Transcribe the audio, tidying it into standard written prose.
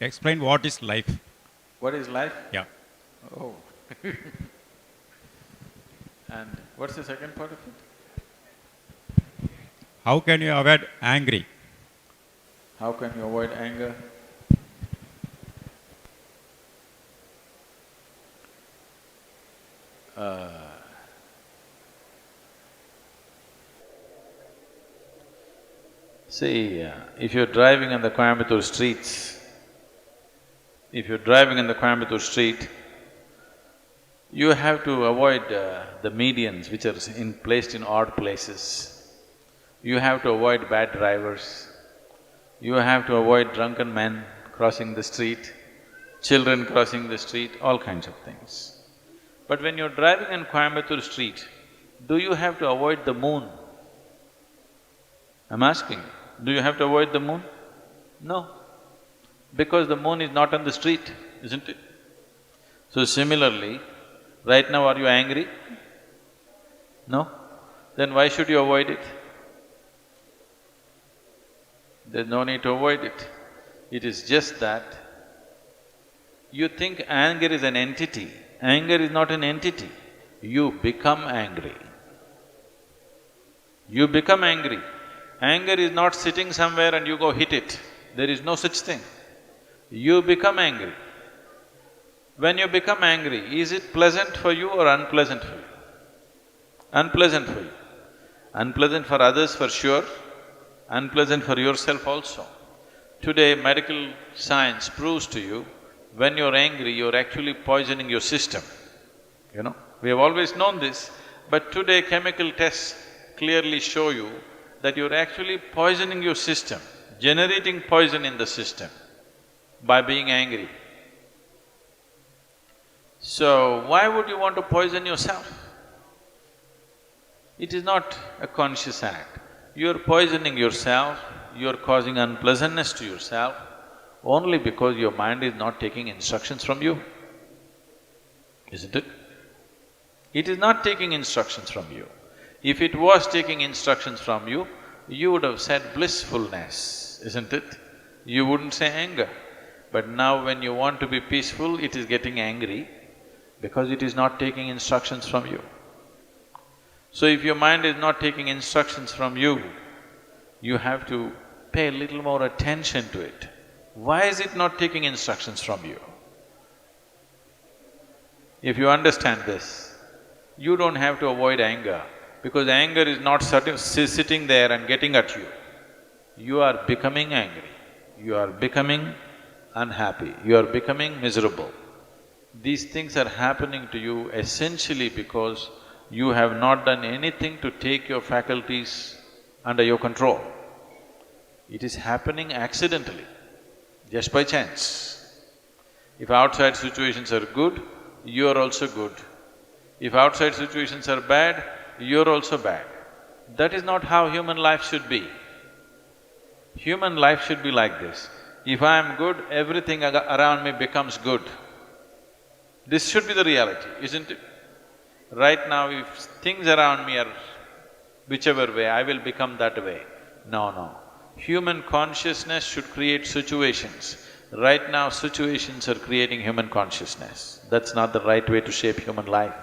Explain what is life. What is life? Yeah. Oh. And what's the second part of it? How can you avoid angry? How can you avoid anger? See, if you're driving on the Coimbatore streets, if you're driving in the Coimbatore street, you have to avoid the medians which are placed in odd places. You have to avoid bad drivers. You have to avoid drunken men crossing the street, children crossing the street, all kinds of things. But when you're driving in Coimbatore street, do you have to avoid the moon? I'm asking, do you have to avoid the moon? No, because the moon is not on the street, isn't it? So similarly, right now are you angry? No? Then why should you avoid it? There's no need to avoid it. It is just that you think anger is an entity. Anger is not an entity. You become angry. You become angry. Anger is not sitting somewhere and you go hit it. There is no such thing. You become angry. When you become angry, is it pleasant for you or unpleasant for you? Unpleasant for you. Unpleasant for others for sure, unpleasant for yourself also. Today, medical science proves to you, when you're angry, you're actually poisoning your system, you know. We have always known this, but today chemical tests clearly show you that you're actually poisoning your system, generating poison in the system by being angry. So, why would you want to poison yourself? It is not a conscious act. You're poisoning yourself, you're causing unpleasantness to yourself only because your mind is not taking instructions from you, isn't it? It is not taking instructions from you. If it was taking instructions from you, you would have said blissfulness, isn't it? You wouldn't say anger. But now when you want to be peaceful, it is getting angry because it is not taking instructions from you. So if your mind is not taking instructions from you, you have to pay a little more attention to it. Why is it not taking instructions from you? If you understand this, you don't have to avoid anger, because anger is not sitting there and getting at you. You are becoming angry, you are becoming unhappy, you are becoming miserable. These things are happening to you essentially because you have not done anything to take your faculties under your control. It is happening accidentally, just by chance. If outside situations are good, you are also good. If outside situations are bad, you're also bad. That is not how human life should be. Human life should be like this. If I am good, everything around me becomes good. This should be the reality, isn't it? Right now, if things around me are whichever way, I will become that way. No, no. Human consciousness should create situations. Right now, situations are creating human consciousness. That's not the right way to shape human life.